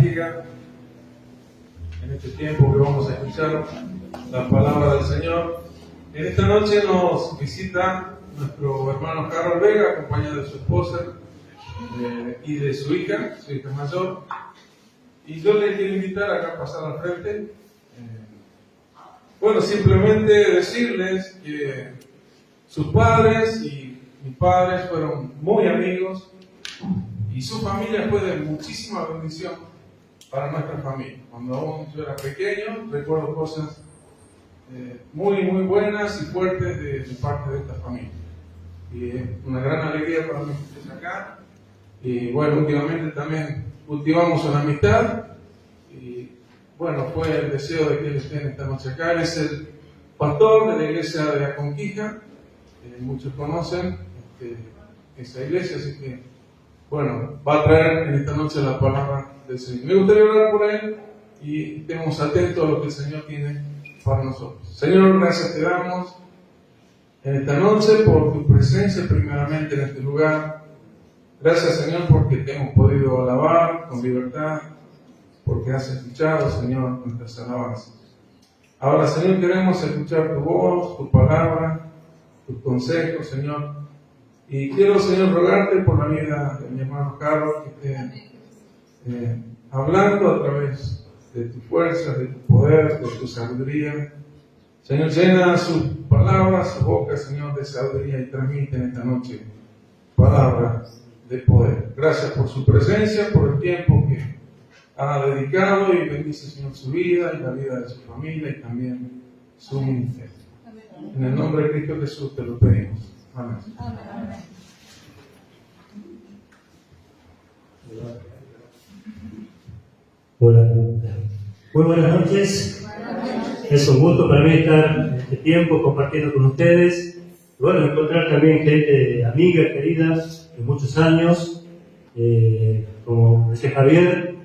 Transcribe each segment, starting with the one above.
bendiga en este tiempo que vamos a escuchar la palabra del Señor. En esta noche nos visita nuestro hermano Carlos Vega, acompañado de su esposa y de su hija mayor. Y yo les quiero invitar acá a pasar al frente. Bueno, simplemente decirles que sus padres y mis padres fueron muy amigos y su familia fue de muchísima bendición para nuestra familia. Cuando aún yo era pequeño, recuerdo cosas muy buenas y fuertes de parte de esta familia. Y es una gran alegría para mí que estés acá. Y bueno, últimamente también cultivamos una amistad. Y bueno, fue el deseo de que él esté en esta noche acá. Él es el pastor de la iglesia de La Conquista. Muchos conocen esa iglesia, así que bueno, va a traer en esta noche la palabra del Señor. Me gustaría orar por él y estemos atentos a lo que el Señor tiene para nosotros. Señor, gracias te damos en esta noche por tu presencia primeramente en este lugar. Gracias, Señor, porque te hemos podido alabar con libertad, porque has escuchado, Señor, nuestras alabanzas. Ahora, Señor, queremos escuchar tu voz, tu palabra, tus consejos, Señor. Y quiero, Señor, rogarte por la vida de mi hermano Carlos, que esté hablando a través de tu fuerza, de tu poder, de tu sabiduría. Señor, llena sus palabras, su boca, Señor, de sabiduría y transmite en esta noche palabras de poder. Gracias por su presencia, por el tiempo que ha dedicado y bendice, Señor, su vida y la vida de su familia y también su ministerio. En el nombre de Cristo Jesús te lo pedimos. Amén. Hola. Muy buenas noches. Es un gusto para mí estar en este tiempo compartiendo con ustedes. Y bueno, encontrar también gente amiga, querida, de muchos años, como decía Javier,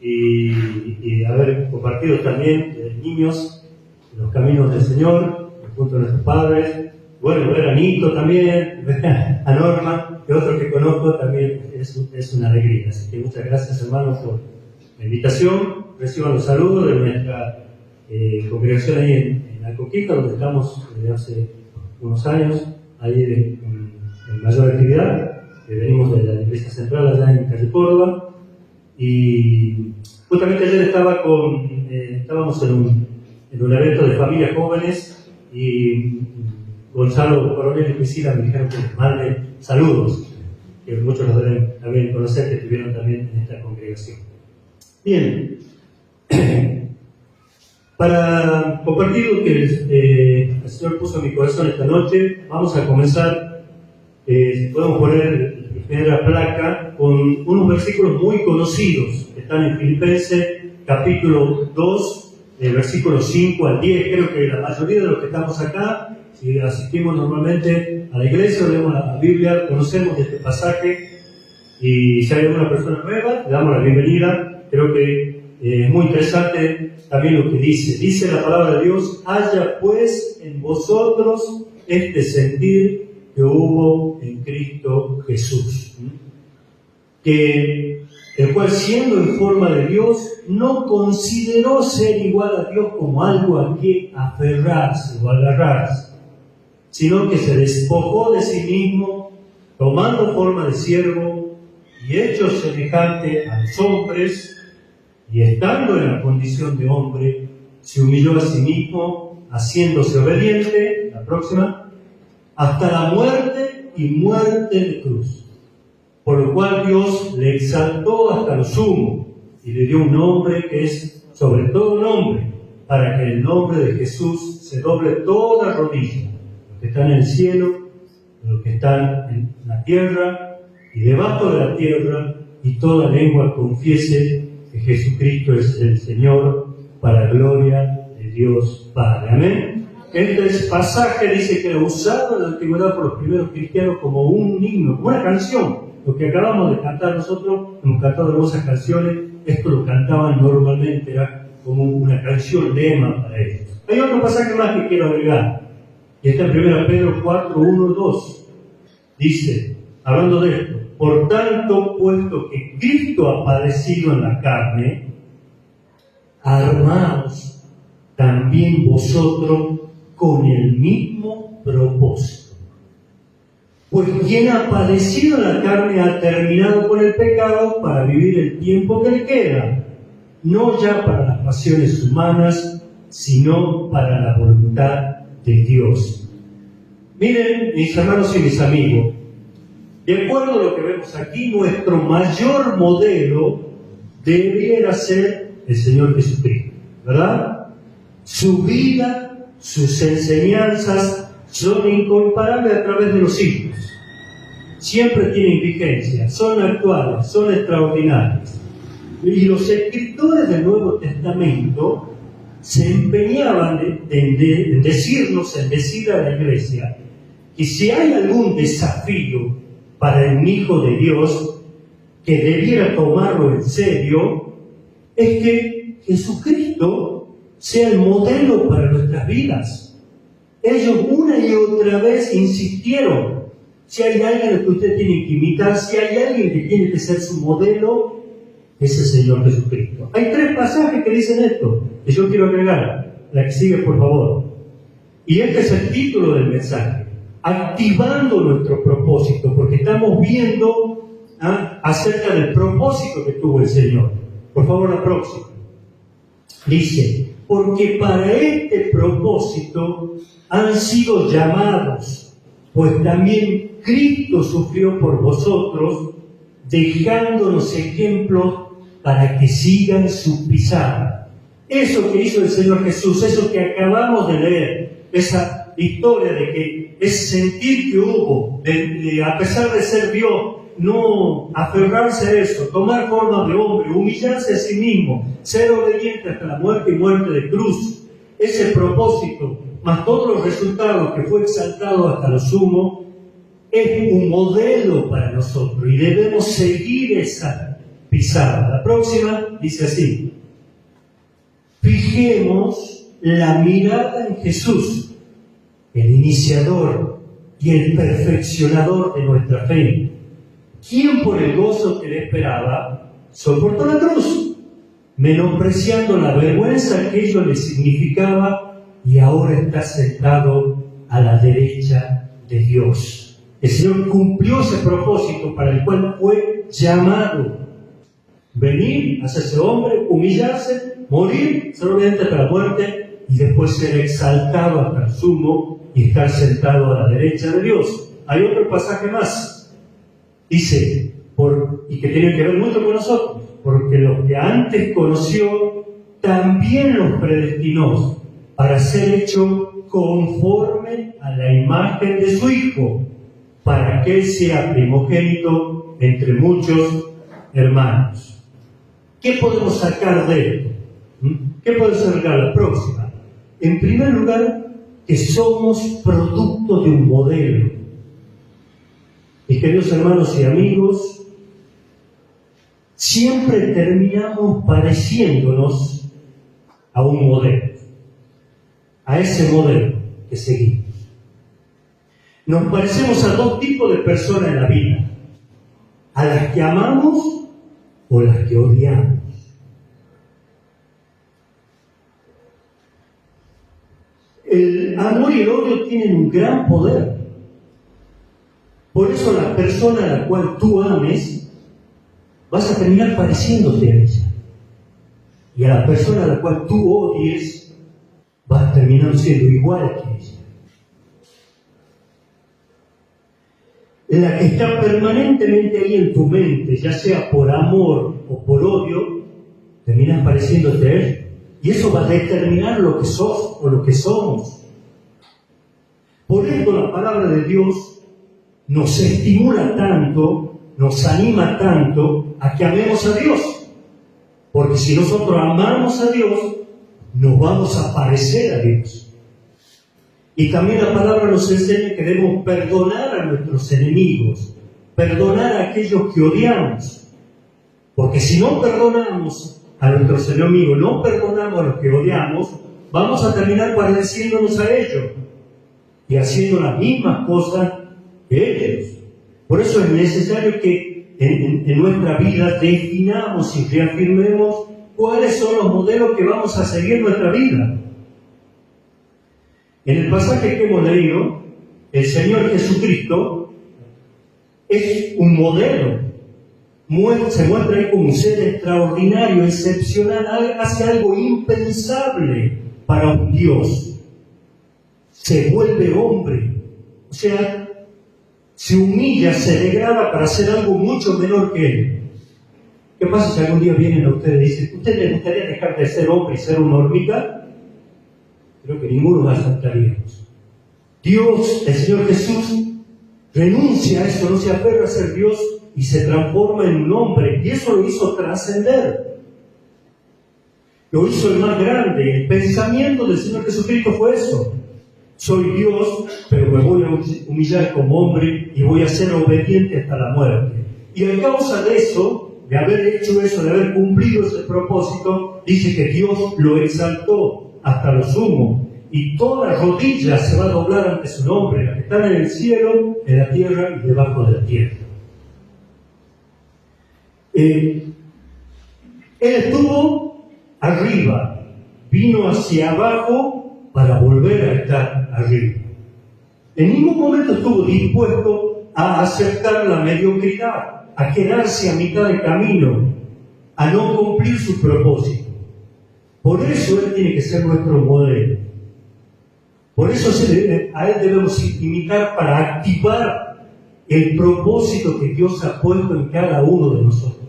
y haber compartido también niños en los caminos del Señor, junto a nuestros padres. Bueno, ver a Nito también, ver a Norma, que otro que conozco también es una alegría. Así que muchas gracias, hermanos, por la invitación. Reciban los saludos de nuestra congregación ahí en La Conquista, donde estamos desde hace unos años, ahí en mayor actividad. Venimos de la iglesia central allá en Calle Córdoba. Y justamente ayer estábamos en un evento de familias jóvenes y Gonzalo Coronel y Priscila me dijeron que les mande saludos, que muchos los deben también conocer, que estuvieron también en esta congregación. Bien, para compartir lo que el Señor puso en mi corazón esta noche, vamos a comenzar, si podemos poner la primera placa, con unos versículos muy conocidos que están en Filipenses capítulo 2, versículos 5 al 10. Creo que la mayoría de los que estamos acá, si asistimos normalmente a la iglesia o leemos la Biblia, conocemos este pasaje, y si hay alguna persona nueva, le damos la bienvenida. Creo que es muy interesante también lo que dice la palabra de Dios: haya pues en vosotros este sentir que hubo en Cristo Jesús, que el cual, siendo en forma de Dios, no consideró ser igual a Dios como algo a que aferrarse o agarrarse, sino que se despojó de sí mismo, tomando forma de siervo y hecho semejante a los hombres, y estando en la condición de hombre, se humilló a sí mismo, haciéndose obediente, la próxima, hasta la muerte y muerte de cruz. Por lo cual Dios le exaltó hasta lo sumo y le dio un nombre que es sobre todo nombre, para que en el nombre de Jesús se doble toda rodilla, los que están en el cielo, los que están en la tierra y debajo de la tierra, y toda lengua confiese que Jesucristo es el Señor, para gloria de Dios Padre. Amén. Este pasaje dice que era usado en la antigüedad por los primeros cristianos como un himno, como una canción. Lo que acabamos de cantar nosotros, hemos cantado hermosas canciones, esto lo cantaban normalmente, era como una canción, lema para ellos. Hay otro pasaje más que quiero agregar, y está en 1 Pedro 4, 1, 2. Dice, hablando de esto: Por tanto, puesto que Cristo ha padecido en la carne, armaos también vosotros con el mismo propósito. Pues quien ha padecido en la carne ha terminado con el pecado para vivir el tiempo que le queda, no ya para las pasiones humanas, sino para la voluntad de Dios. Miren, mis hermanos y mis amigos, de acuerdo a lo que vemos aquí, nuestro mayor modelo debiera ser el Señor Jesucristo, ¿verdad? Su vida, sus enseñanzas son incomparables a través de los siglos. Siempre tienen vigencia, son actuales, son extraordinarias. Y los escritores del Nuevo Testamento se empeñaban en decir a la Iglesia que si hay algún desafío para el Hijo de Dios que debiera tomarlo en serio, es que Jesucristo sea el modelo para nuestras vidas. Ellos una y otra vez insistieron, si hay alguien que usted tiene que imitar, si hay alguien que tiene que ser su modelo, es el Señor Jesucristo. Hay 3 pasajes que dicen esto, que yo quiero agregar. La que sigue, por favor. Y este es el título del mensaje: activando nuestro propósito, porque estamos viendo acerca del propósito que tuvo el Señor. Por favor, la próxima. Dice, porque para este propósito han sido llamados, pues también Cristo sufrió por vosotros, dejándonos ejemplos para que sigan su pisada. Eso que hizo el Señor Jesús, eso que acabamos de leer, esa historia de que ese sentir que hubo, a pesar de ser Dios, no aferrarse a eso, tomar forma de hombre, humillarse a sí mismo, ser obediente hasta la muerte y muerte de cruz, ese propósito, más todos los resultados que fue exaltado hasta lo sumo, es un modelo para nosotros y debemos seguir esa pisada. La próxima dice así: fijemos la mirada en Jesús, el iniciador y el perfeccionador de nuestra fe, quien por el gozo que le esperaba soportó la cruz, menospreciando la vergüenza que ello le significaba, y ahora está sentado a la derecha de Dios. El Señor cumplió ese propósito para el cual fue llamado: venir, hacerse hombre, humillarse, morir, ser obediente hasta la muerte y después ser exaltado hasta el sumo y estar sentado a la derecha de Dios. Hay otro pasaje más. Dice, y que tiene que ver mucho con nosotros, porque los que antes conoció también los predestinó para ser hecho conforme a la imagen de su Hijo, para que Él sea primogénito entre muchos hermanos. ¿Qué podemos sacar de esto? ¿Qué podemos sacar la próxima? En primer lugar, que somos producto de un modelo. Mis queridos hermanos y amigos, siempre terminamos pareciéndonos a un modelo, a ese modelo que seguimos. Nos parecemos a 2 tipos de personas en la vida: a las que amamos o las que odiamos. El amor y el odio tienen un gran poder. Por eso la persona a la cual tú ames, vas a terminar pareciéndote a ella. Y a la persona a la cual tú odies, vas a terminar siendo igual que ella. La que está permanentemente ahí en tu mente, ya sea por amor o por odio, terminas pareciéndote a él. Y eso va a determinar lo que sos o lo que somos. Por esto la palabra de Dios nos estimula tanto, nos anima tanto a que amemos a Dios. Porque si nosotros amamos a Dios, nos vamos a parecer a Dios. Y también la palabra nos enseña que debemos perdonar a nuestros enemigos, perdonar a aquellos que odiamos. Porque si no perdonamos a nuestros enemigos, no perdonamos a los que odiamos, vamos a terminar pareciéndonos a ellos y haciendo las mismas cosas que ellos. Por eso es necesario que en nuestra vida definamos y reafirmemos cuáles son los modelos que vamos a seguir en nuestra vida. En el pasaje que hemos leído, el Señor Jesucristo es un modelo. Se muestra ahí como un ser extraordinario, excepcional, hace algo impensable para un Dios. Se vuelve hombre, o sea, se humilla, se degrada para hacer algo mucho menor que él. ¿Qué pasa si algún día vienen a ustedes y dicen, ¿usted le gustaría dejar de ser hombre y ser una hormiga? Creo que ninguno nos aceptaríamos. Dios, el Señor Jesús, renuncia a eso, no se aferra a ser Dios y se transforma en un hombre, y eso lo hizo trascender. Lo hizo el más grande. El pensamiento del Señor Jesucristo fue eso: soy Dios, pero me voy a humillar como hombre y voy a ser obediente hasta la muerte. Y a causa de eso, de haber hecho eso, de haber cumplido ese propósito, dice que Dios lo exaltó hasta lo sumo, y toda rodilla se va a doblar ante su nombre, la que están en el cielo, en la tierra y debajo de la tierra. Él estuvo arriba, vino hacia abajo para volver a estar arriba. En ningún momento estuvo dispuesto a aceptar la mediocridad, a quedarse a mitad de camino, a no cumplir su propósito. Por eso Él tiene que ser nuestro modelo. Por eso a Él debemos imitar para activar el propósito que Dios ha puesto en cada uno de nosotros.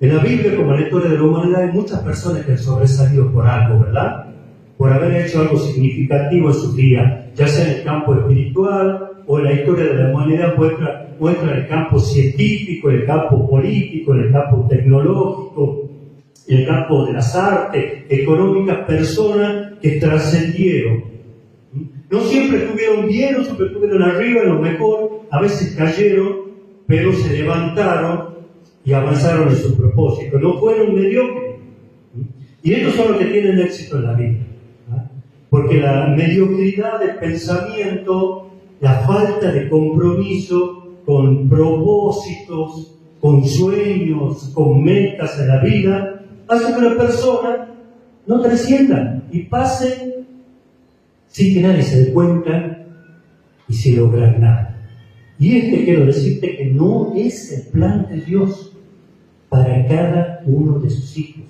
En la Biblia, como en la historia de la humanidad, hay muchas personas que han sobresalido por algo, ¿verdad? Por haber hecho algo significativo en sus días, ya sea en el campo espiritual o en la historia de la humanidad, muestra en el campo científico, en el campo político, en el campo tecnológico, en el campo de las artes, económicas, personas que trascendieron. No siempre estuvieron bien, no siempre estuvieron arriba, en lo mejor, a veces cayeron, pero se levantaron y avanzaron en su propósito. No fueron mediocres. Y estos son los que tienen éxito en la vida. Porque la mediocridad del pensamiento, la falta de compromiso con propósitos, con sueños, con metas en la vida, hace que la persona no trascienda y pase sin que nadie se dé cuenta y sin lograr nada. Y quiero decirte que no es el plan de Dios para cada uno de sus hijos.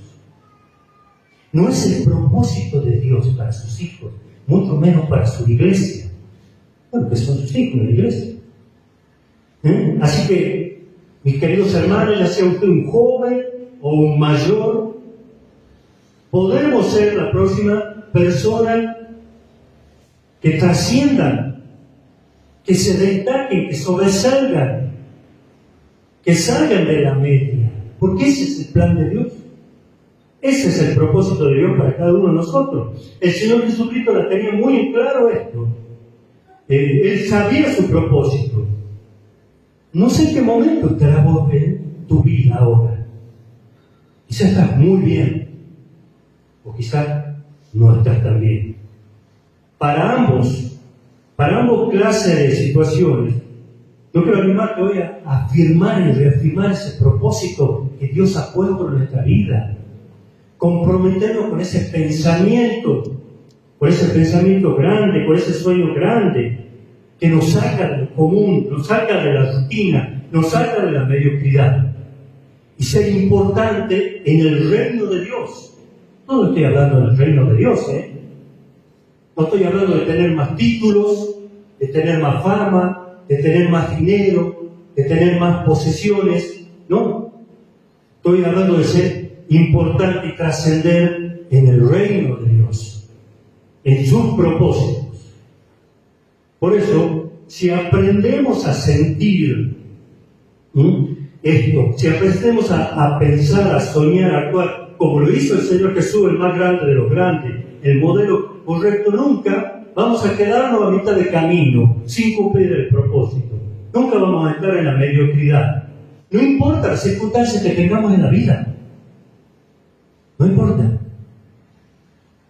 No es el propósito de Dios para sus hijos, mucho menos para su iglesia. Bueno, que son sus hijos en la iglesia. Así que, mis queridos hermanos, ya sea usted un joven o un mayor, podemos ser la próxima persona que trasciendan, que se destaquen, que sobresalgan, que salgan de la media, porque ese es el plan de Dios. Ese es el propósito de Dios para cada uno de nosotros. El Señor Jesucristo la tenía muy en claro esto. Él sabía su propósito. No sé en qué momento estarás vos en tu vida ahora. Quizás estás muy bien, o quizás no estás tan bien. Para ambos clases de situaciones, yo quiero animarte hoy a afirmar y reafirmar ese propósito que Dios ha puesto en nuestra vida. Comprometernos con ese pensamiento grande, con ese sueño grande, que nos saca del común, nos saca de la rutina, nos saca de la mediocridad. Y ser importante en el reino de Dios. No estoy hablando del reino de Dios, No estoy hablando de tener más títulos, de tener más fama, de tener más dinero, de tener más posesiones. No. Estoy hablando de ser importante y trascender en el reino de Dios, en sus propósitos. Por eso, si aprendemos a sentir esto, si aprendemos a pensar, a soñar, a actuar, como lo hizo el Señor Jesús, el más grande de los grandes, el modelo correcto, nunca vamos a quedarnos a mitad de camino sin cumplir el propósito. Nunca vamos a estar en la mediocridad. No importa las circunstancias que tengamos en la vida. No importa.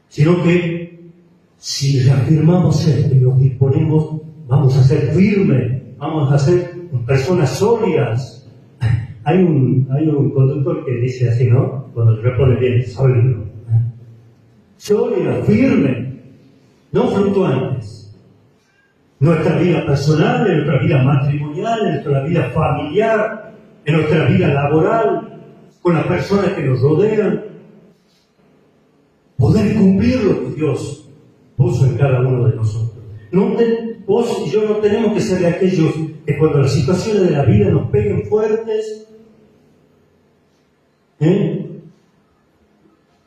Sino que si reafirmamos esto y nos disponemos, vamos a ser firmes, vamos a ser personas sólidas. Hay un conductor que dice así, ¿no? Cuando le responde bien, sólido. Sólida, firme, no fluctuantes. Nuestra vida personal, en nuestra vida matrimonial, en nuestra vida familiar, en nuestra vida laboral, con las personas que nos rodean. Poder cumplir lo que Dios puso en cada uno de nosotros. Vos y yo no tenemos que ser de aquellos que cuando las situaciones de la vida nos peguen fuertes,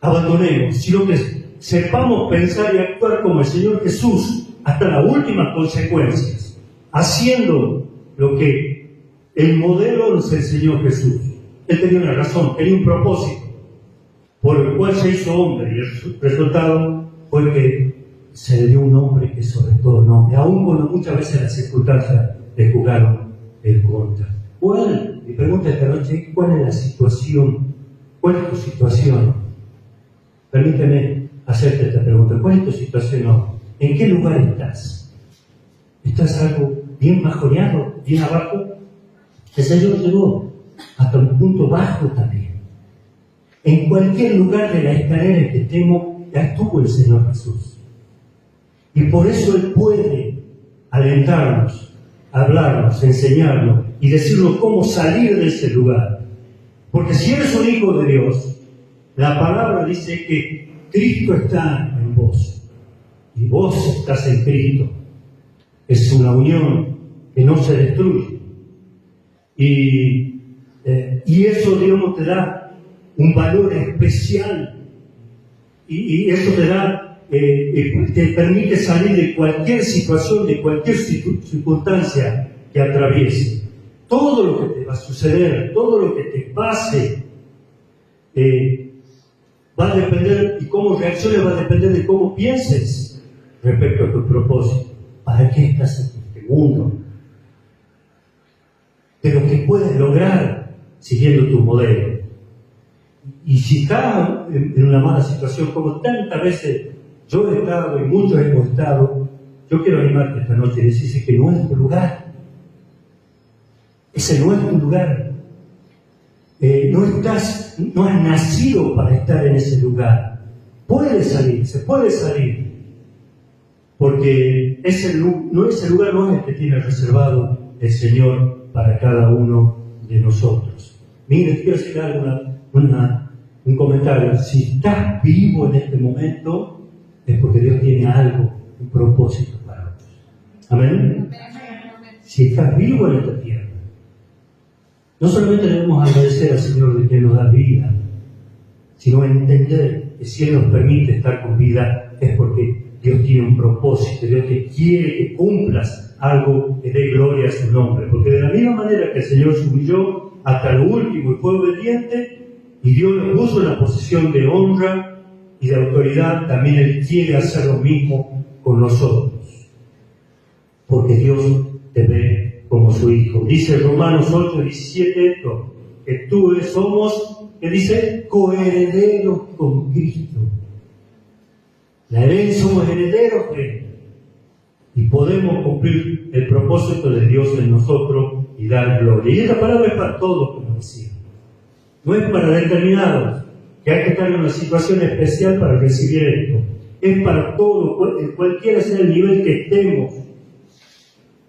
abandonemos, sino que sepamos pensar y actuar como el Señor Jesús hasta las últimas consecuencias, haciendo lo que el modelo nos enseñó Jesús. Él tenía una razón, tenía un propósito por el cual se hizo hombre, y el resultado fue que se le dio un nombre que es sobre todo nombre, aun cuando muchas veces las circunstancias le jugaron en contra. Mi pregunta esta noche, ¿cuál es la situación? ¿Cuál es tu situación? Permíteme hacerte esta pregunta. ¿Cuál es tu situación hoy? ¿En qué lugar estás? ¿Estás algo bien bajoneado, bien abajo? El Señor llegó hasta un punto bajo también. En cualquier lugar de la escalera en que estemos, ya estuvo el Señor Jesús. Y por eso Él puede alentarnos, hablarnos, enseñarnos y decirnos cómo salir de ese lugar. Porque si eres un hijo de Dios, la palabra dice que Cristo está en vos y vos estás en Cristo. Es una unión que no se destruye. Y eso, digamos, te da un valor especial y eso te permite salir de cualquier situación, de cualquier circunstancia que atraviese. Todo lo que te va a suceder, todo lo que te pase, va a depender, y cómo reacciones va a depender de cómo pienses respecto a tu propósito. ¿Para qué estás en este mundo? De lo que puedes lograr siguiendo tu modelo. Y si estás en una mala situación, como tantas veces yo he estado y muchos hemos estado, yo quiero animarte esta noche y decirte que no es tu lugar. Ese no es tu lugar. No has nacido para estar en ese lugar. Puedes salir, se puede salir. Porque ese lugar no es el que tiene reservado el Señor para cada uno de nosotros. Mire, quiero hacer un comentario. Si estás vivo en este momento, es porque Dios tiene algo, un propósito para vos. Amén. Si estás vivo en esta tierra, no solamente debemos agradecer al Señor de que nos da vida, sino entender que si Él nos permite estar con vida es porque Dios tiene un propósito, Dios te quiere que cumplas algo que dé gloria a su nombre. Porque de la misma manera que el Señor se humilló hasta lo último y fue obediente, y Dios lo puso en la posición de honra y de autoridad, también Él quiere hacer lo mismo con nosotros. Porque Dios te ve como su hijo. Dice Romanos 8:17 esto, que tú somos, que dice, coherederos con Cristo. La herencia, somos herederos de Él. Y podemos cumplir el propósito de Dios en nosotros y dar gloria. Y esta palabra es para todos, como decía. No es para determinados, que hay que estar en una situación especial para recibir esto. Es para todos, cualquiera sea el nivel que estemos.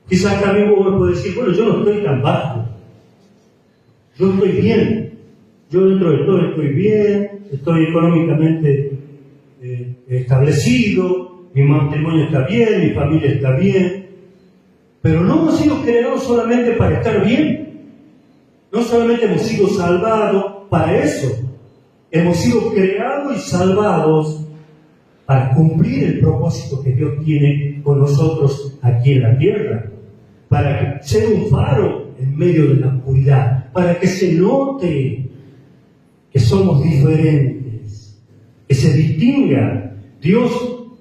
Quizás también vos me podés decir, bueno, yo no estoy tan bajo. Yo estoy bien. Yo dentro de todo estoy bien, estoy económicamente establecido, mi matrimonio está bien, mi familia está bien. Pero no hemos sido creados solamente para estar bien. No solamente hemos sido salvados para eso. Hemos sido creados y salvados para cumplir el propósito que Dios tiene con nosotros aquí en la tierra. Para ser un faro en medio de la oscuridad. Para que se note que somos diferentes. Que se distinga. Dios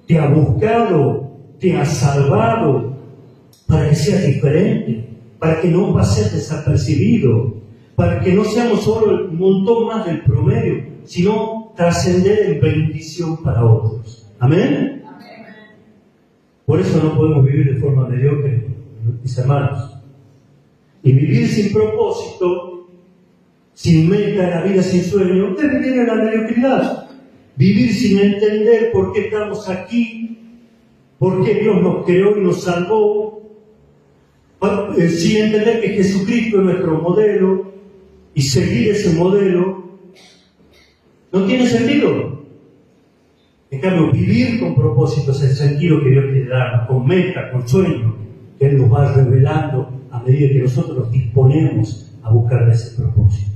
te ha buscado, te ha salvado para que seas diferente. Para que no pases desapercibido. Para que no seamos solo un montón más del promedio, sino trascender en bendición para otros. ¿Amén? Amén. Por eso no podemos vivir de forma mediocre, mis hermanos. Y vivir sin propósito, sin meta en la vida, sin sueño, es vivir en la mediocridad. Vivir sin entender por qué estamos aquí, por qué Dios nos creó y nos salvó, sin entender que Jesucristo es nuestro modelo y seguir ese modelo, no tiene sentido. En cambio, vivir con propósito es el sentido que Dios quiere darnos, con meta, con sueño, que Él nos va revelando a medida que nosotros nos disponemos a buscar ese propósito.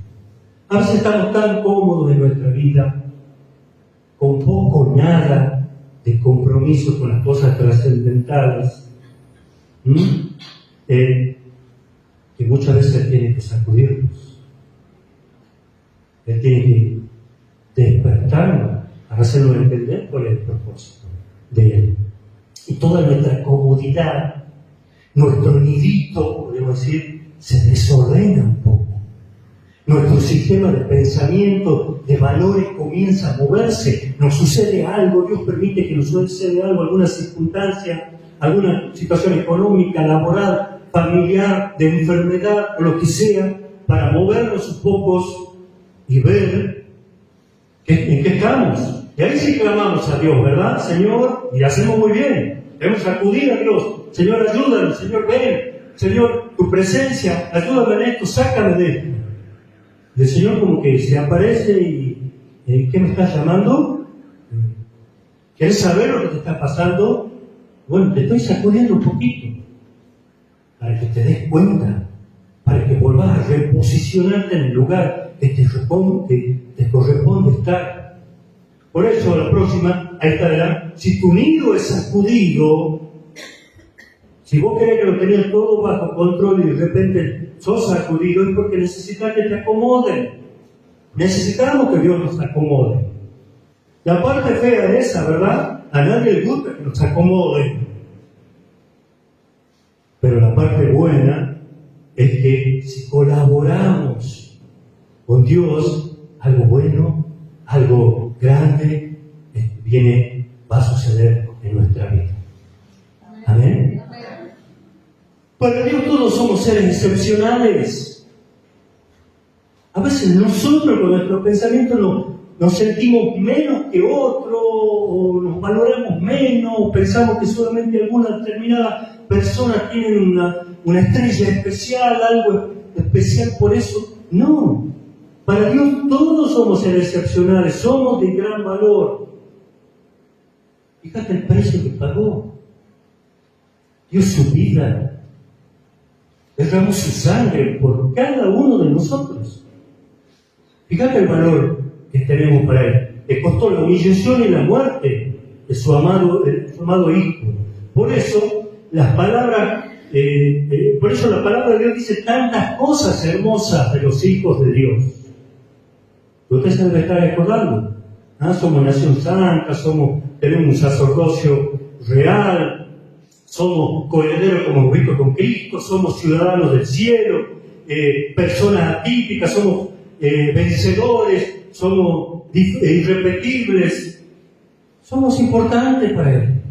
A veces estamos tan cómodos en nuestra vida, con poco o nada de compromiso con las cosas trascendentales, que muchas veces Él tiene que sacudirnos. Él tiene que despertarnos para hacernos entender cuál es el propósito de Él. Y toda nuestra comodidad, nuestro nidito, podemos decir, se desordena un poco. Nuestro sistema de pensamiento, de valores comienza a moverse, nos sucede algo, Dios permite que nos suceda algo, alguna circunstancia, alguna situación económica, laboral, familiar, de enfermedad, o lo que sea, para movernos un poco y ver en qué estamos. Y ahí sí clamamos a Dios, ¿verdad, Señor? Y hacemos muy bien, debemos acudir a Dios. Señor, ayúdame, Señor, ven, Señor, tu presencia, ayúdame en esto, sácame de esto. Y el Señor como que se aparece y ¿qué me estás llamando? ¿Quieres saber lo que te está pasando? Bueno, te estoy sacudiendo un poquito para que te des cuenta, para que vuelvas a reposicionarte en el lugar que te corresponde estar. Por eso la próxima, ahí está, si tu nido es sacudido, si vos crees que lo tenías todo bajo control y de repente sos sacudido, es porque necesitas que te acomoden. Necesitamos que Dios nos acomode. La parte fea de esa, ¿verdad? A nadie le gusta que nos acomoden. Pero la parte buena es que si colaboramos con Dios, algo bueno, algo grande, va a suceder en nuestra vida. Amén. Para Dios todos somos seres excepcionales. A veces nosotros con nuestro pensamiento nos sentimos menos que otro, o nos valoramos menos, o pensamos que solamente alguna determinada persona tiene una estrella especial, algo especial por eso. No, para Dios todos somos seres excepcionales, somos de gran valor. Fíjate el precio que pagó. Dio su vida. Derramó su sangre por cada uno de nosotros. Fíjate el valor que tenemos para Él. Le costó la humillación y la muerte de su amado Hijo. Por eso la palabra de Dios dice tantas cosas hermosas de los hijos de Dios. Ustedes se deben estar recordando. Somos nación santa, tenemos un sacerdocio real, somos coherederos como hemos visto con Cristo, somos ciudadanos del cielo, personas atípicas, somos vencedores, somos irrepetibles, somos importantes para Él.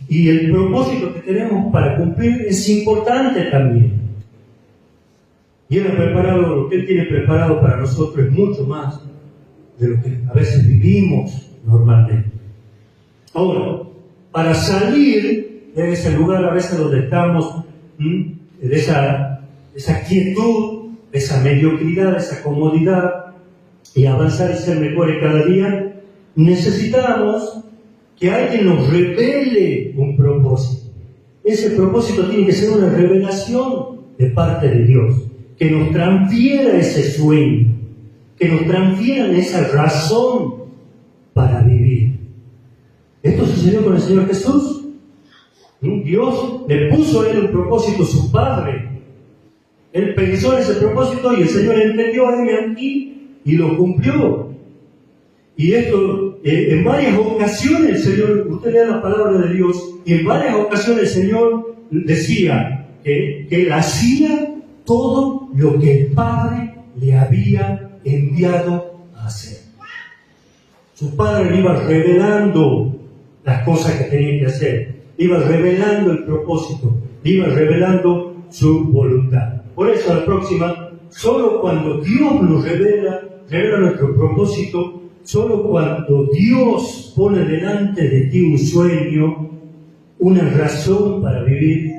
Y el propósito que tenemos para cumplir es importante también. Y Él ha preparado, lo que Él tiene preparado para nosotros es mucho más de lo que a veces vivimos normalmente. Ahora, para salir de ese lugar a veces donde estamos, de esa quietud, de esa mediocridad, de esa comodidad, y avanzar y ser mejores cada día, necesitamos que alguien nos revele un propósito. Ese propósito tiene que ser una revelación de parte de Dios, que nos transfiera ese sueño, que nos transfieran esa razón para vivir. Esto sucedió con el Señor Jesús. Dios le puso a Él un propósito, su Padre. Él pensó en ese propósito y el Señor entendió, aquí y lo cumplió. Y esto, en varias ocasiones el Señor, usted lea la palabra de Dios, y en varias ocasiones el Señor decía que Él hacía todo lo que el Padre le había enviado a hacer. Su Padre le iba revelando las cosas que tenía que hacer, le iba revelando el propósito, le iba revelando su voluntad. Por eso, a la próxima, solo cuando Dios nos revela nuestro propósito, solo cuando Dios pone delante de ti un sueño, una razón para vivir,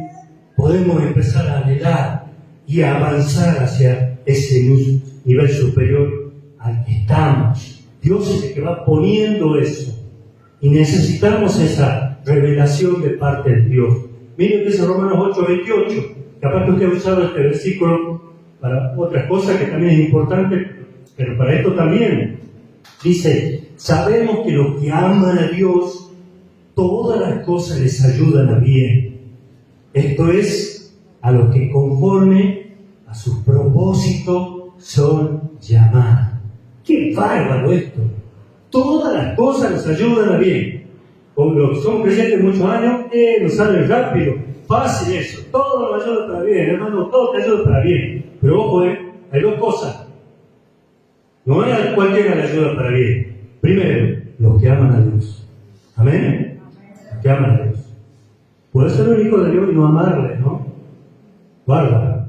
podemos empezar a anhelar y a avanzar hacia ese nivel superior al que estamos. Dios es el que va poniendo eso. Y necesitamos esa revelación de parte de Dios. Miren que dice Romanos 8:28. Capaz que usted ha usado este versículo para otras cosas que también es importante, pero para esto también. Dice, sabemos que los que aman a Dios, todas las cosas les ayudan a bien. Esto es, a los que conforme a su propósito son llamados. ¡Qué bárbaro esto! Todas las cosas nos ayudan a bien. Como los que somos creyentes muchos años, nos sale rápido, fácil eso. Todo nos ayuda para bien, hermano, todo te ayuda para bien. Pero ojo, hay dos cosas. No es a cualquiera le ayuda para bien. Primero, los que aman a Dios. Amén. Los que aman a Dios. Puede ser un hijo de Dios y no amarle, ¿no? Bárbaro.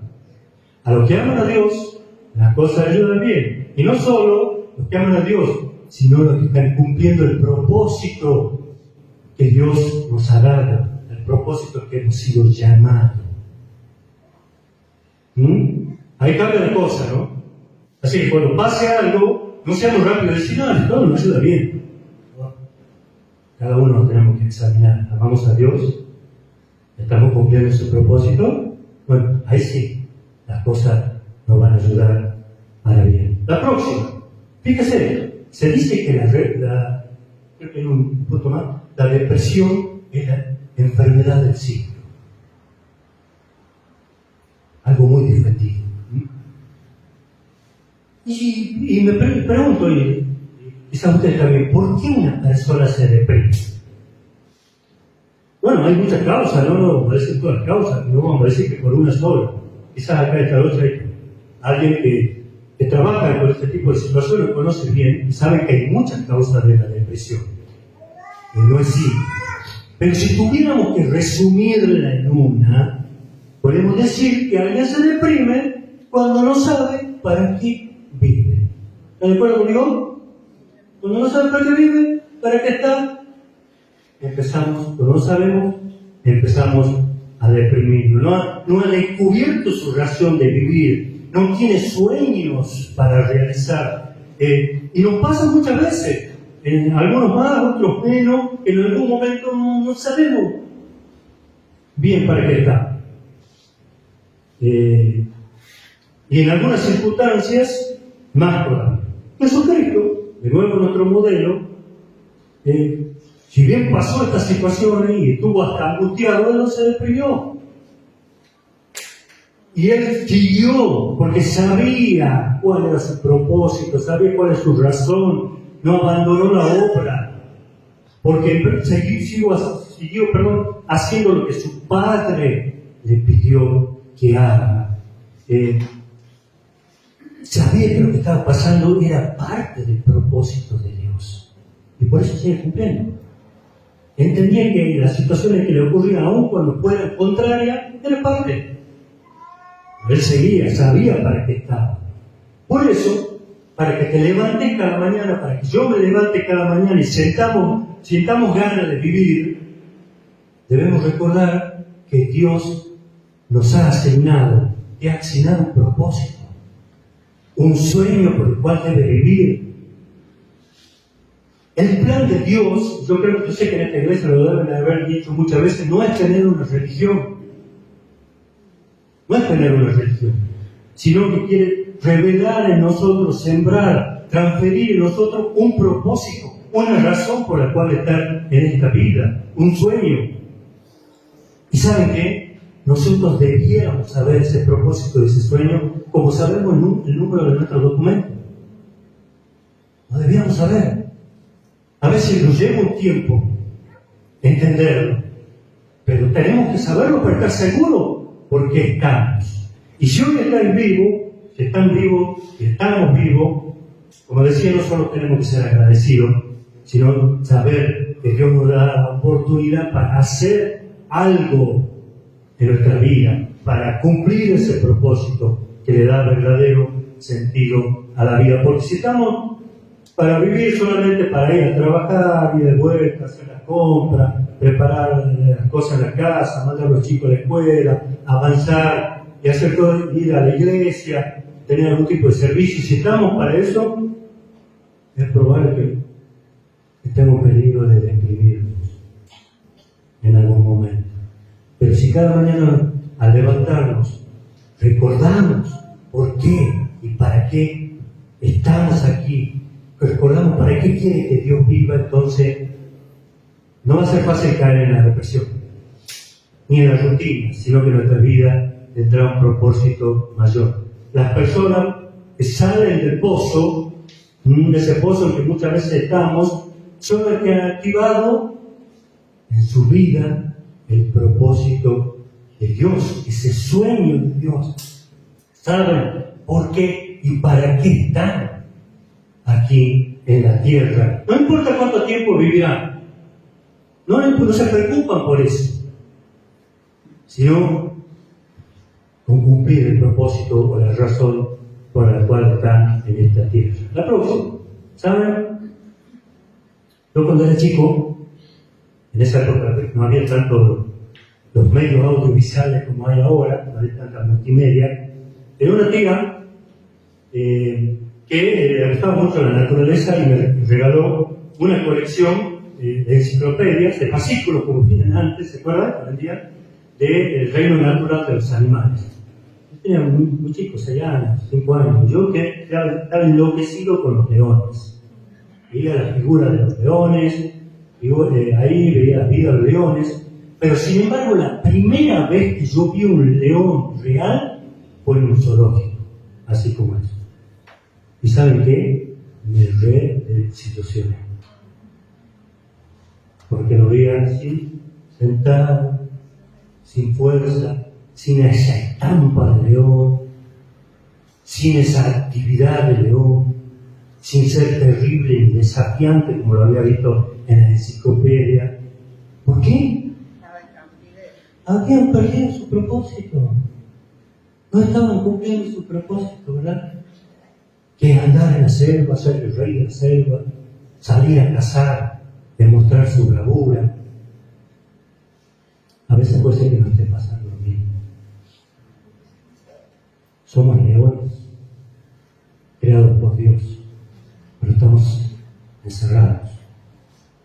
A los que aman a Dios, las cosas ayudan bien. Y no solo los que aman a Dios, sino los que están cumpliendo el propósito que Dios nos ha dado, el propósito que hemos sido llamados. Ahí cambia la cosa, ¿no? Así que cuando pase algo, no seamos rápidos y decir, no, todo nos ayuda bien. Cada uno nos tenemos que examinar. ¿Amamos a Dios? ¿Estamos cumpliendo su propósito? Bueno, ahí sí, las cosas nos van a ayudar para bien. La próxima, fíjese, se dice que creo que en un punto más, la depresión es la enfermedad del siglo. Algo muy divertido. Y me pregunto, y quizás ustedes también, ¿por qué una persona se deprime? Bueno, hay muchas causas, no vamos a decir todas las causas, no vamos a decir que por una sola. Quizás acá esta noche hay alguien que trabaja con este tipo de situaciones, lo conoce bien y sabe que hay muchas causas de la depresión. Y no es simple. Pero si tuviéramos que resumirla en una, podemos decir que alguien se deprime cuando no sabe para qué vive. ¿Están de acuerdo conmigo? Cuando no sabe para qué vive, para qué está, cuando no sabemos, empezamos a deprimirnos. No ha descubierto su razón de vivir, no tiene sueños para realizar. Y nos pasa muchas veces, algunos más, otros menos, en algún momento no sabemos bien para qué está. Y en algunas circunstancias, más todavía. Jesucristo, de nuevo nuestro modelo, si bien pasó esta situación y estuvo hasta angustiado, él no se deprimió. Y él siguió, porque sabía cuál era su propósito, sabía cuál es su razón, no abandonó la obra, porque siguió haciendo lo que su padre le pidió que haga. Sabía que lo que estaba pasando era parte del propósito de Dios. Y por eso sigue cumpliendo. Entendía que las situaciones que le ocurrían, aún cuando fueran contrarias, era parte. Él seguía, sabía para qué estaba. Por eso, para que te levantes cada mañana, para que yo me levante cada mañana y sintamos ganas de vivir, debemos recordar que Dios nos ha asignado, te ha asignado un propósito. Un sueño por el cual debe vivir. El plan de Dios, yo sé que en esta iglesia lo deben haber dicho muchas veces, no es tener una religión. No es tener una religión, sino que quiere revelar en nosotros, sembrar, transferir en nosotros un propósito, una razón por la cual estar en esta vida, un sueño. ¿Y saben qué? Nosotros debiéramos saber ese propósito de ese sueño, como sabemos el número de nuestros documentos. Lo debiéramos saber. A veces nos lleva un tiempo entenderlo, pero tenemos que saberlo para estar seguros por qué estamos. Y si hoy estáis vivos, si están vivos y estamos vivos, como decía, no solo tenemos que ser agradecidos, sino saber que Dios nos da la oportunidad para hacer algo de nuestra vida, para cumplir ese propósito que le da verdadero sentido a la vida. Porque si estamos para vivir solamente para ir a trabajar, ir de vuelta, hacer las compras, preparar las cosas en la casa, mandar a los chicos a la escuela, avanzar y hacer todo, ir a la iglesia, tener algún tipo de servicio, si estamos para eso, es probable que estemos en peligro de deprimirnos en algún momento. Pero si cada mañana al levantarnos recordamos por qué y para qué estamos aquí, recordamos para qué quiere que Dios viva, entonces no va a ser fácil caer en la depresión ni en la rutina, sino que nuestra vida tendrá un propósito mayor. Las personas que salen del pozo, de ese pozo en que muchas veces estamos, son las que han activado en su vida el propósito de Dios, ese sueño de Dios. Saben por qué y para qué están aquí en la tierra. No importa cuánto tiempo vivirán, no se preocupan por eso, sino con cumplir el propósito o la razón por la cual están en esta tierra. La próxima, ¿saben? Yo cuando era chico, en esa época no había tanto los medios audiovisuales como hay ahora, no había tanta multimedia, tenía una tía que le gustaba mucho la naturaleza y me regaló una colección de enciclopedias, de fascículos como vienen antes, ¿se acuerdan? Hoy en día, del reino natural de los animales. Yo tenía muy chico, 6 años, 5 años, yo que estaba enloquecido con los leones. Veía las figuras de los leones, y ahí veía la vida de los leones, pero sin embargo la primera vez que yo vi un león real fue en un zoológico, así como eso. ¿Y saben qué? Me desilusioné. Porque lo veía así, sentado, sin fuerza, sin esa estampa de león, sin esa actividad de león, sin ser terrible y desafiante como lo había visto en la enciclopedia. ¿Por qué? Habían perdido su propósito. No estaban cumpliendo su propósito, ¿verdad? Que es andar en la selva, ser el rey de la selva, salir a cazar, demostrar su bravura. A veces puede ser que no esté pasando lo mismo. Somos leones, creados por Dios, pero estamos encerrados.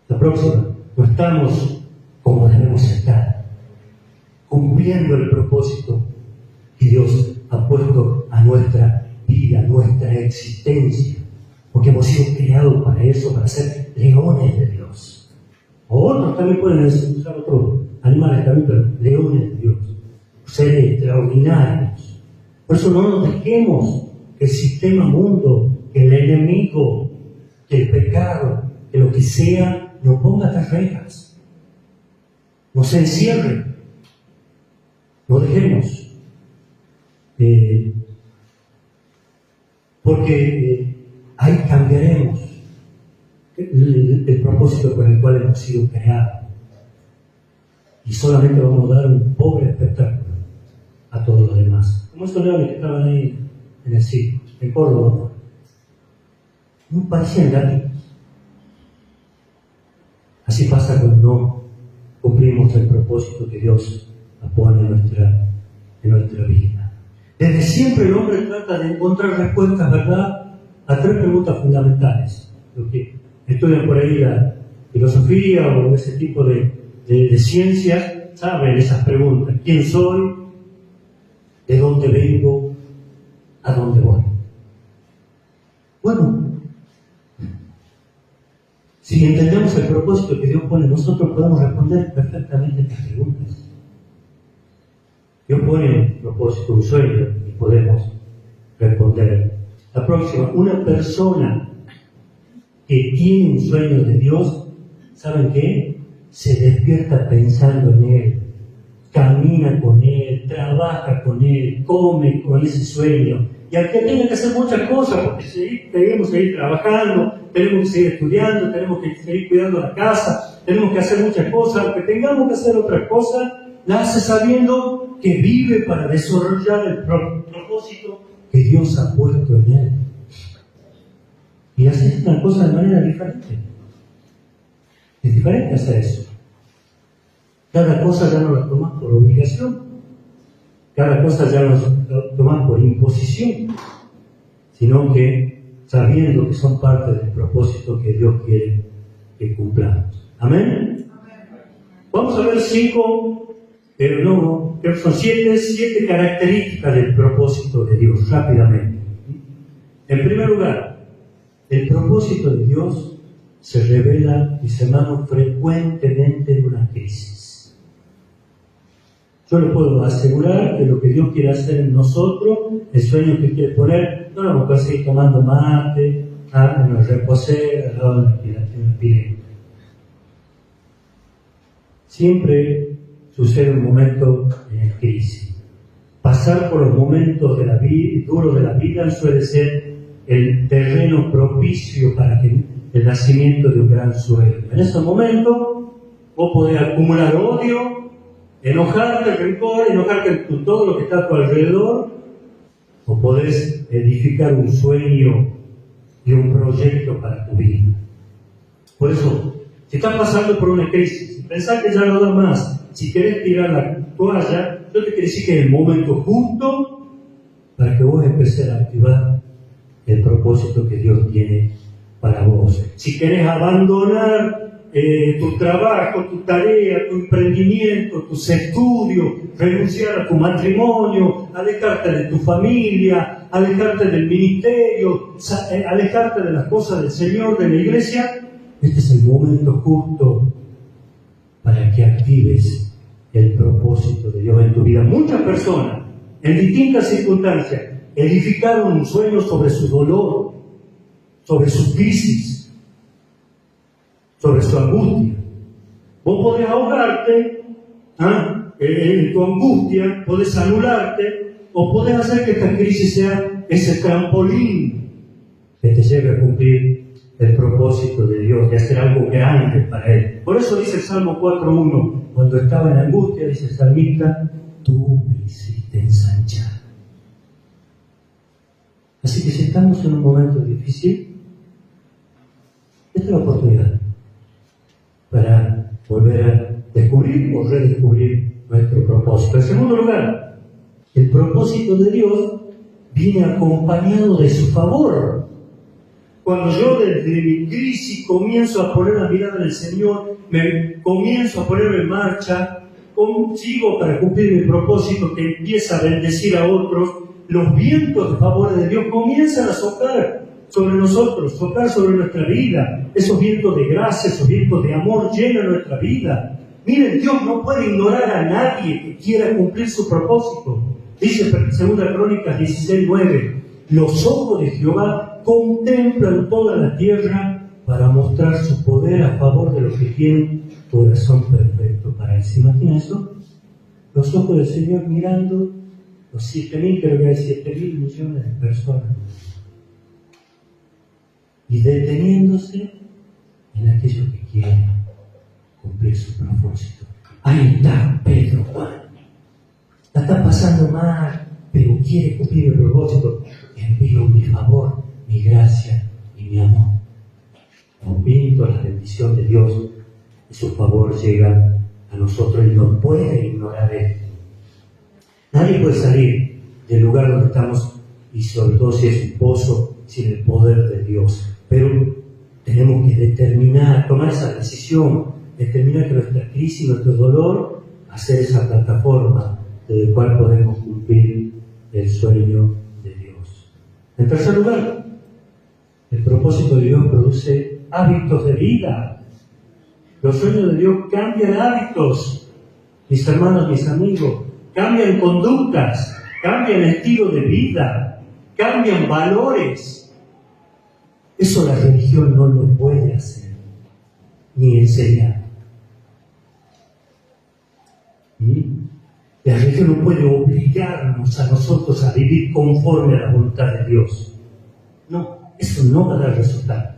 La próxima, no estamos como debemos estar, cumpliendo el propósito que Dios ha puesto a nuestra vida, a nuestra existencia, porque hemos sido creados para eso, para ser leones de Dios. O otros también pueden usar otros animales también, pero leones de Dios, seres extraordinarios. Por eso no nos dejemos que el sistema mundo, que el enemigo, que el pecado, que lo que sea, nos ponga estas reglas, nos encierre. No dejemos, porque ahí cambiaremos el propósito por el cual hemos sido creados. Y solamente vamos a dar un pobre espectáculo a todos los demás. Como estos leones que estaban ahí en el circo, en Córdoba, no parecían gatitos. Así pasa cuando no cumplimos el propósito que Dios pone en nuestra vida. Desde siempre el hombre trata de encontrar respuestas, ¿verdad?, a 3 preguntas fundamentales. Los que estudian por ahí la filosofía o ese tipo de ciencias saben esas preguntas. ¿Quién soy? ¿De dónde vengo? ¿A dónde voy? Bueno, si entendemos el propósito que Dios pone, nosotros podemos responder perfectamente estas preguntas. Dios pone un propósito, un sueño, y podemos responder. La próxima, una persona que tiene un sueño de Dios, ¿saben qué? Se despierta pensando en Él, camina con Él, trabaja con Él, come con ese sueño. Y aunque tenga que hacer muchas cosas, porque tenemos que seguir trabajando, tenemos que seguir estudiando, tenemos que seguir cuidando la casa, tenemos que hacer muchas cosas, aunque tengamos que hacer otras cosas, la hace sabiendo que vive para desarrollar el propósito que Dios ha puesto en él. Y haces una cosa de manera diferente. Es diferente hacer eso. Cada cosa ya no la tomas por obligación. Cada cosa ya no la tomas por imposición. Sino que sabiendo que son parte del propósito que Dios quiere que cumplamos. ¿Amén? Vamos a ver 7 características del propósito de Dios, rápidamente. En primer lugar, el propósito de Dios se revela, mis hermanos, frecuentemente en una crisis. Yo le puedo asegurar que lo que Dios quiere hacer en nosotros, el sueño que quiere poner, no lo vamos a seguir tomando mate, en el reposero, al lado de la pileta. Siempre sucede un momento de crisis. Pasar por los momentos de la vida, duros de la vida suele ser el terreno propicio para que el nacimiento de un gran sueño. En ese momento vos podés acumular odio, enojarte, rencor, enojarte con todo lo que está a tu alrededor, o podés edificar un sueño y un proyecto para tu vida. Por eso, si estás pasando por una crisis, si pensás que ya no da más, si querés tirar la toalla, yo te quiero decir que es el momento justo para que vos empieces a activar el propósito que Dios tiene para vos. Si querés abandonar tu trabajo, tu tarea, tu emprendimiento, tus estudios, renunciar a tu matrimonio, alejarte de tu familia, alejarte del ministerio, alejarte de las cosas del Señor, de la iglesia, este es el momento justo para que actives el propósito de Dios en tu vida. Muchas personas, en distintas circunstancias, edificaron un sueño sobre su dolor, sobre su crisis, sobre su angustia. Vos podés ahogarte en tu angustia, podés anularte, o podés hacer que esta crisis sea ese trampolín que te lleve a cumplir el propósito de Dios, de hacer algo grande para Él. Por eso dice el Salmo 4.1, cuando estaba en angustia, dice el salmista, tú me hiciste ensanchar. Así que si estamos en un momento difícil, esta es la oportunidad para volver a descubrir o redescubrir nuestro propósito. En segundo lugar, el propósito de Dios viene acompañado de su favor. Cuando yo desde mi crisis comienzo a poner la mirada en el Señor, me comienzo a poner en marcha, sigo para cumplir mi propósito que empieza a bendecir a otros, los vientos de favor de Dios comienzan a soplar sobre nosotros, soplar sobre nuestra vida. Esos vientos de gracia, esos vientos de amor llenan nuestra vida. Miren, Dios no puede ignorar a nadie que quiera cumplir su propósito. Dice 2 Crónicas 16:9, los ojos de Jehová contemplan toda la tierra para mostrar su poder a favor de los que tienen corazón perfecto para Él. ¿Se imagina eso? Los ojos del Señor mirando los 7.000, creo que hay 7.000 millones de personas, y deteniéndose en aquellos que quieren cumplir su propósito. Ahí está Pedro, Juan. La está pasando mal, pero quiere cumplir el propósito. Envío mi favor, mi gracia y mi amor. Convinto a la bendición de Dios y su favor llega a nosotros y no puede ignorar esto. Nadie puede salir del lugar donde estamos, y sobre todo si es un pozo, sin el poder de Dios. Pero tenemos que tomar esa decisión, determinar que nuestra crisis, nuestro dolor, hacer esa plataforma desde la cual podemos cumplir el sueño de Dios. En tercer lugar, el propósito de Dios produce hábitos de vida. Los sueños de Dios cambian hábitos, mis hermanos, mis amigos, cambian conductas, cambian estilo de vida, cambian valores. Eso la religión no lo puede hacer, ni enseñar. La religión no puede obligarnos a nosotros a vivir conforme a la voluntad de Dios. No, eso no va a dar resultado.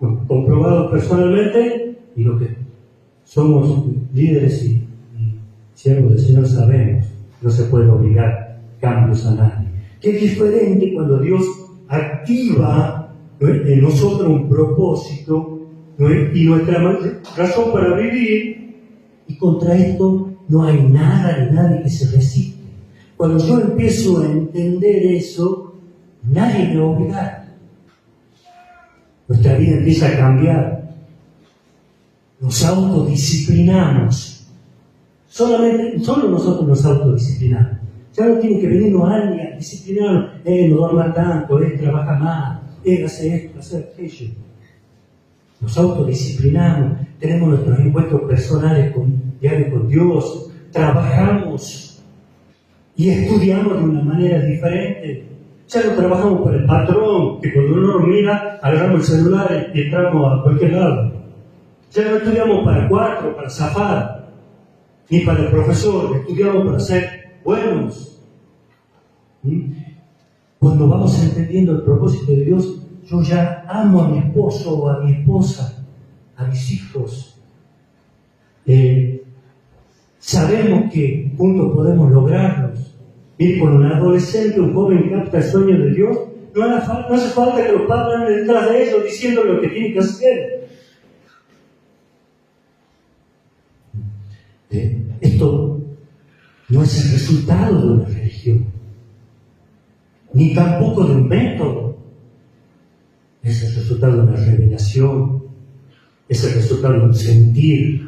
No, comprobado personalmente, y lo que somos líderes y siervos del Señor sabemos, no se puede obligar cambios a nadie. Que es diferente cuando Dios activa en nosotros un propósito y nuestra razón para vivir, y contra esto no hay nada ni nadie que se resiste. Cuando yo empiezo a entender eso, nadie me va a obligar. Nuestra vida empieza a cambiar. Nos autodisciplinamos. Solo nosotros nos autodisciplinamos. Ya no tiene que venirnos alguien a disciplinarnos. No duerma tanto, trabaja más, hace esto, hace aquello. Nos autodisciplinamos, tenemos nuestros encuentros personales diarios con Dios, trabajamos y estudiamos de una manera diferente. Ya no trabajamos para el patrón, que cuando uno nos mira, agarramos el celular y entramos a cualquier lado. Ya no estudiamos para el cuatro, para zafar, ni para el profesor, estudiamos para ser buenos. Cuando vamos entendiendo el propósito de Dios, yo ya amo a mi esposo o a mi esposa, a mis hijos. Sabemos que juntos podemos lograrlos. Mire, cuando un adolescente, un joven capta el sueño de Dios, no hace falta que los padres anden detrás de ellos diciendo lo que tienen que hacer. Esto no es el resultado de una religión, ni tampoco de un método. Es el resultado de una revelación, es el resultado de un sentir.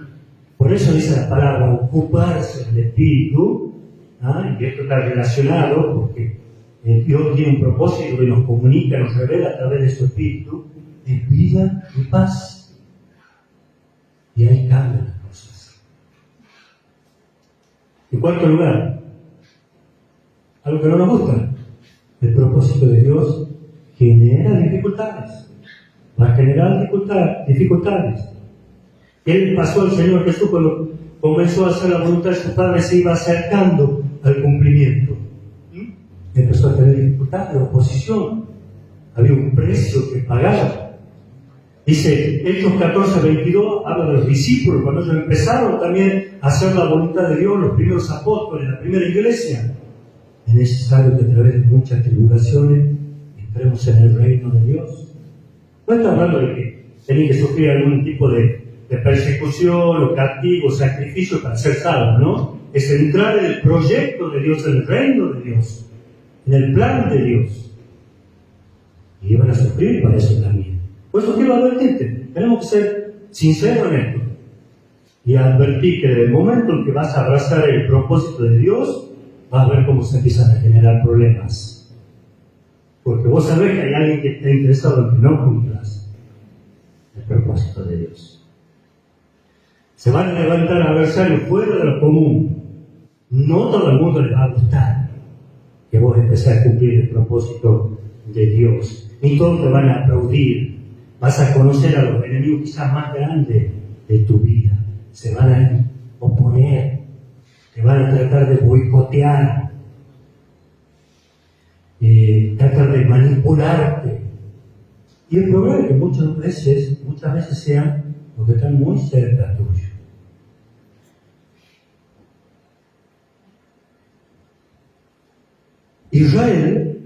Por eso dice la palabra ocuparse del Espíritu, y esto está relacionado porque Dios tiene un propósito que nos comunica, nos revela a través de su Espíritu, de vida y paz. Y ahí cambian las cosas. En cuarto lugar, algo que no nos gusta, el propósito de Dios genera dificultades. Va a generar dificultades. Él pasó al Señor Jesús cuando comenzó a hacer la voluntad de su Padre, se iba acercando al cumplimiento. Empezó a tener dificultades, oposición. Había un precio que pagar. Dice Hechos 14:22, habla de los discípulos, cuando ellos empezaron también a hacer la voluntad de Dios, los primeros apóstoles, la primera iglesia. Es necesario que a través de muchas tribulaciones entremos en el reino de Dios. No está hablando de que tenéis que sufrir algún tipo de persecución o castigo, sacrificio para ser salvo, ¿no? Es entrar en el proyecto de Dios, en el reino de Dios, en el plan de Dios. Y van a sufrir para eso también. Por eso quiero advertirte, tenemos que ser sinceros en esto y advertir que desde el momento en que vas a abrazar el propósito de Dios, vas a ver cómo se empiezan a generar problemas. Porque vos sabés que hay alguien que está interesado en que no cumplas el propósito de Dios. Se van a levantar adversarios fuera de lo común. No todo el mundo le va a gustar que vos empecés a cumplir el propósito de Dios. Ni todos te van a aplaudir. Vas a conocer a los enemigos quizás más grandes de tu vida. Se van a oponer. Te van a tratar de boicotear. Tratar de manipularte. Y el problema es que muchas veces sean los que están muy cerca tuyo. Israel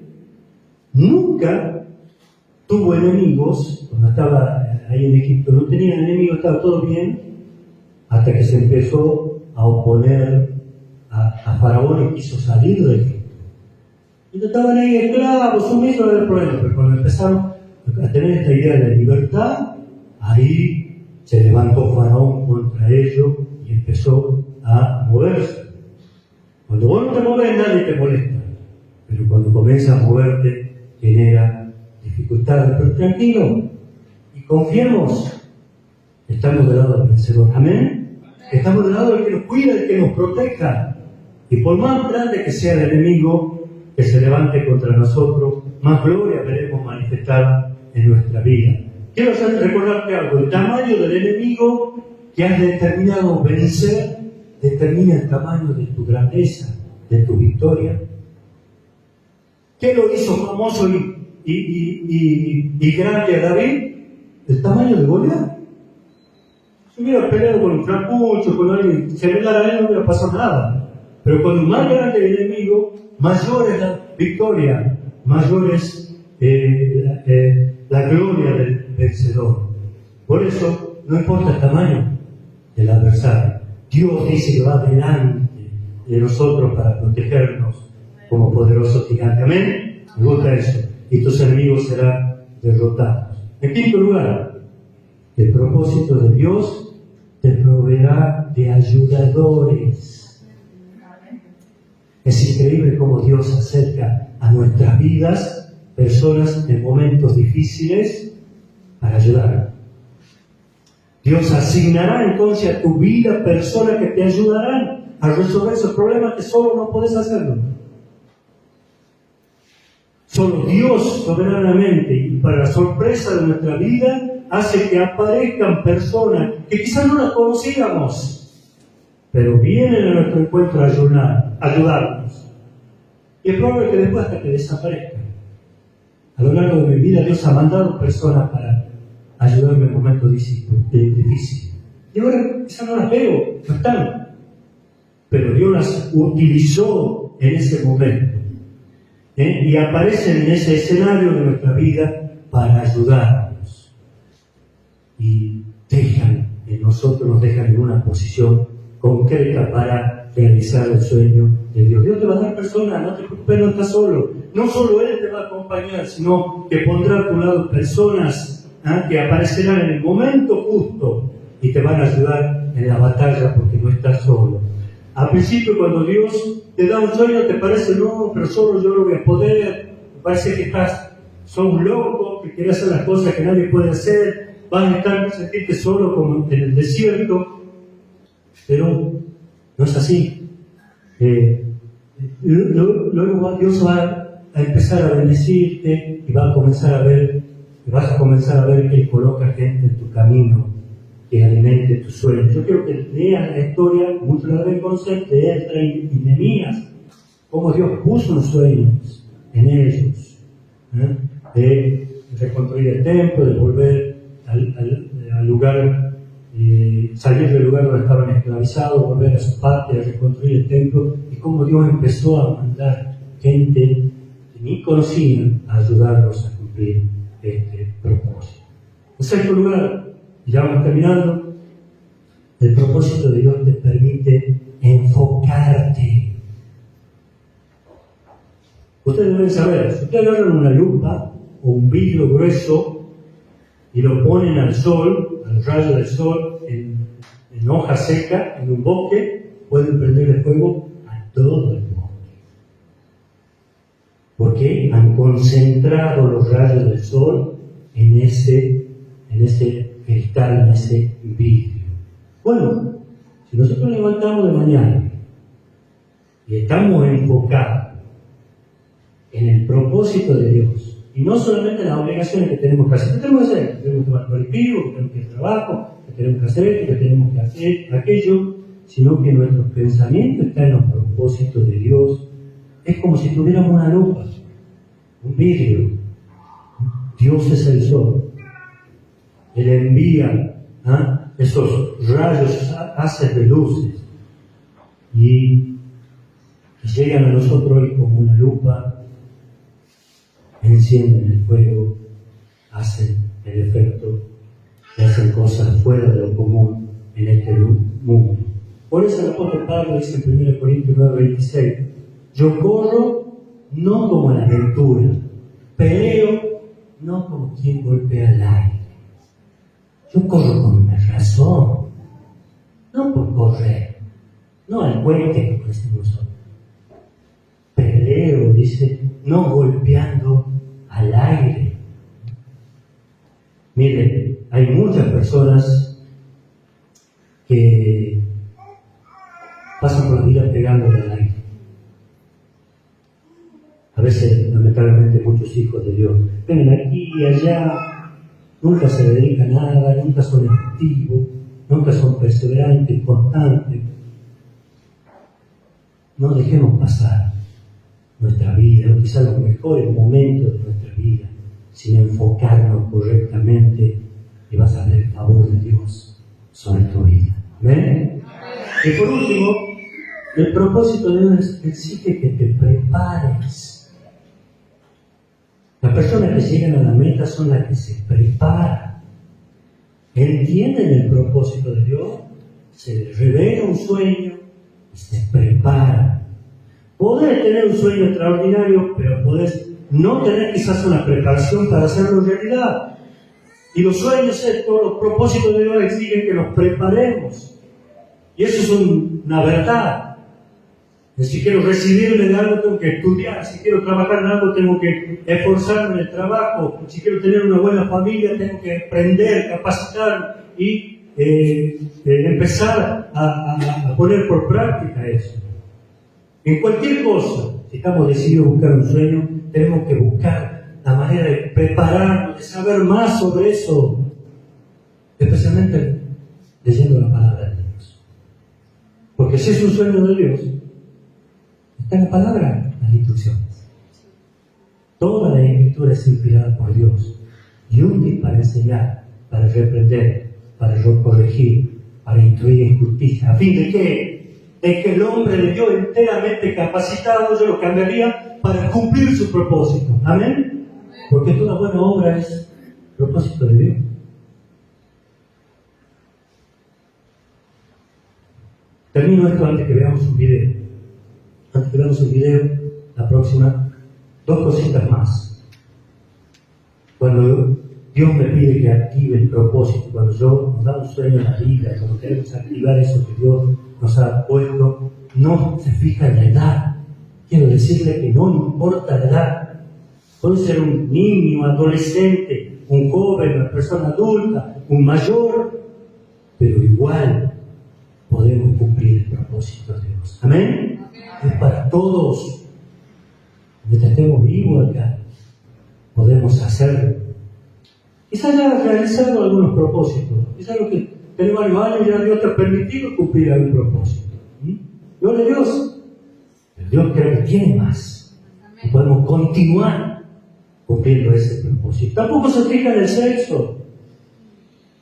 nunca tuvo enemigos. Cuando estaba ahí en Egipto no tenía enemigos, estaba todo bien, hasta que se empezó a oponer a Faraón y quiso salir de Egipto. Y estaban ahí esclavos, sumisos, no había problema, pero cuando empezaron a tener esta idea de libertad, ahí se levantó Faraón contra ellos y empezó a moverse. Cuando vos no te mueves, nadie te molesta. Pero cuando comienzas a moverte, genera dificultades. Pero tranquilo, y confiemos. Estamos del lado del vencedor. Amén. Estamos del lado del que nos cuida, del que nos proteja. Y por más grande que sea el enemigo que se levante contra nosotros, más gloria veremos manifestada en nuestra vida. Quiero recordarte algo. El tamaño del enemigo que has determinado vencer determina el tamaño de tu grandeza, de tu victoria. ¿Qué lo hizo famoso y grande a David? El tamaño de Goliat. Si hubiera peleado con un flacucho, con alguien, si se velara a él no hubiera pasado nada. Pero cuando más grande el enemigo, mayor es la victoria, mayor es la gloria del vencedor. Por eso, no importa el tamaño del adversario, Dios dice que va delante de nosotros para protegernos como poderoso gigante. Amén. Me gusta eso. Y tus enemigos serán derrotados. En quinto lugar, el propósito de Dios te proveerá de ayudadores. Es increíble cómo Dios acerca a nuestras vidas personas en momentos difíciles para ayudar. Dios asignará entonces a tu vida personas que te ayudarán a resolver esos problemas que solo no puedes hacerlo. Solo Dios soberanamente y para la sorpresa de nuestra vida hace que aparezcan personas que quizás no las conocíamos, pero vienen a nuestro encuentro a ayudarnos. Y es probable que después hasta que desaparezcan. A lo largo de mi vida Dios ha mandado personas para ayudarme en momentos difíciles. Y ahora quizás no las veo, no están. Pero Dios las utilizó en ese momento. Y aparecen en ese escenario de nuestra vida para ayudarnos. Y nos dejan en una posición concreta para realizar el sueño de Dios. Dios te va a dar personas, no te preocupes, no estás solo. No solo Él te va a acompañar, sino que pondrá a tu lado personas que aparecerán en el momento justo y te van a ayudar en la batalla porque no estás solo. Al principio, cuando Dios te da un sueño, te parece, no, pero solo yo lo voy a poder. Te parece que sos un loco, que quieres hacer las cosas que nadie puede hacer. Vas a sentirte solo como en el desierto. Pero no es así. Luego Dios va a empezar a bendecirte y vas a comenzar a ver que Él coloca gente en tu camino que alimente tus sueños. Yo quiero que lean la historia, muchos la deben conocer, de Esdras y Nehemías, cómo Dios puso los sueños en ellos, de reconstruir el templo, de volver al lugar, salir del lugar donde estaban esclavizados, volver a su patria, reconstruir el templo, y cómo Dios empezó a mandar gente que ni conocían a ayudarlos a cumplir este propósito. En sexto lugar, y ya vamos terminando, el propósito de Dios te permite enfocarte. Ustedes deben saber, si ustedes agarran una lupa o un vidrio grueso y lo ponen al sol, al rayo del sol, en hoja seca, en un bosque, pueden prenderle fuego a todo el bosque. Porque han concentrado los rayos del sol en ese cristal, en ese vidrio. Bueno, si nosotros levantamos de mañana y estamos enfocados en el propósito de Dios, y no solamente en las obligaciones que tenemos que hacer, que tenemos que hacer, que tenemos que tomar colectivo, que tenemos que ir al trabajo, que tenemos que hacer esto, que tenemos que hacer aquello, sino que nuestro pensamiento está en los propósitos de Dios. Es como si tuviéramos una lupa, un vidrio. Dios es el sol. Él envía esos rayos, haces de luces y llegan a nosotros hoy como una lupa, encienden el fuego, hacen el efecto y hacen cosas fuera de lo común en este mundo. Por eso el apóstol Pablo dice en 1 Corintios 9:26, yo corro no como a la aventura, peleo no como quien golpea el aire. Yo corro con una razón, no por correr, no al puente, como decimos nosotros. Peleo, dice, no golpeando al aire. Miren, hay muchas personas que pasan por la vida pegándole al aire. A veces, lamentablemente, muchos hijos de Dios ven aquí y allá. Nunca se dedican a nada, nunca son efectivos, nunca son perseverantes, constantes. No dejemos pasar nuestra vida, o quizás los mejores momentos de nuestra vida, sin enfocarnos correctamente, y vas a ver el favor de Dios sobre tu vida. ¿Amén? Y por último, El propósito de Dios exige que te prepares. Las personas que llegan a la meta son las que se preparan. Entienden el propósito de Dios, se les revela un sueño y se preparan. Podés tener un sueño extraordinario, pero podés no tener quizás una preparación para hacerlo realidad. Y los sueños, todos los propósitos de Dios exigen que nos preparemos. Y eso es una verdad. Si quiero recibirme de algo, tengo que estudiar. Si quiero trabajar en algo, tengo que esforzarme en el trabajo. Si quiero tener una buena familia, tengo que aprender, capacitar y empezar a poner por práctica eso. En cualquier cosa, si estamos decididos a buscar un sueño, tenemos que buscar la manera de prepararnos, de saber más sobre eso, especialmente leyendo la palabra de Dios. Porque si es un sueño de Dios, está en la palabra, las instrucciones. Toda la escritura es inspirada por Dios y útil para enseñar, para reprender, para corregir, para instruir en justicia. ¿A fin de qué? De que el hombre de Dios enteramente capacitado, yo lo cambiaría, para cumplir su propósito. ¿Amén? Porque toda buena obra es propósito de Dios. Termino esto antes que veamos un video. Antes que veamos un video, la próxima, dos cositas más. Cuando Dios me pide que active el propósito, cuando nos da un sueño en la vida, cuando queremos activar eso que Dios nos ha puesto, no se fija en la edad. Quiero decirle que no importa la edad. Puede ser un niño, adolescente, un joven, una persona adulta, un mayor, pero igual podemos cumplir el propósito de Dios. ¿Amén? Es para todos. Mientras estemos vivos acá, podemos hacerlo. Quizás ya realizado algunos propósitos. Quizás lo que tenemos varios años ya Dios te ha permitido cumplir algún propósito. Gloria a Dios. Pero Dios cree que tiene más. Y podemos continuar cumpliendo ese propósito. Tampoco se fija en el sexo.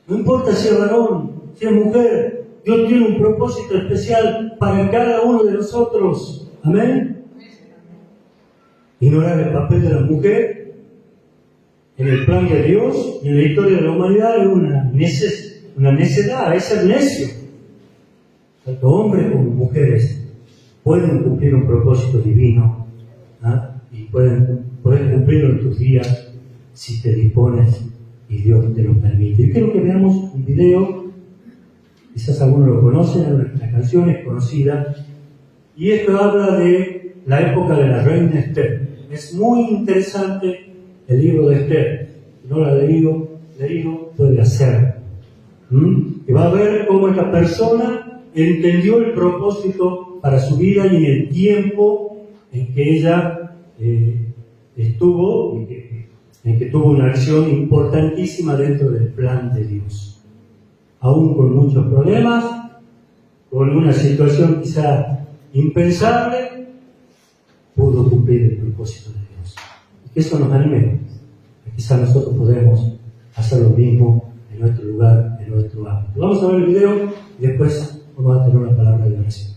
No importa si es varón, si es mujer. Dios tiene un propósito especial para cada uno de nosotros. Amén. Ignorar el papel de la mujer en el plan de Dios y en la historia de la humanidad es una necedad, es ser necio. Tanto hombres como mujeres pueden cumplir un propósito divino, y pueden cumplirlo en tus días si te dispones y Dios te lo permite. Y quiero que veamos un video. Quizás algunos lo conocen, la canción es conocida, y esto habla de la época de la reina Esther. Es muy interesante el libro de Esther. Si no lo ha leído, puede hacerlo. Y va a ver cómo esta persona entendió el propósito para su vida y en el tiempo en que ella estuvo, en que tuvo una acción importantísima dentro del plan de Dios. Aún con muchos problemas, con una situación quizá impensable, pudo cumplir el propósito de Dios. Y que eso nos anime. Que quizá nosotros podemos hacer lo mismo en nuestro lugar, en nuestro ámbito. Vamos a ver el video y después vamos a tener una palabra de oración.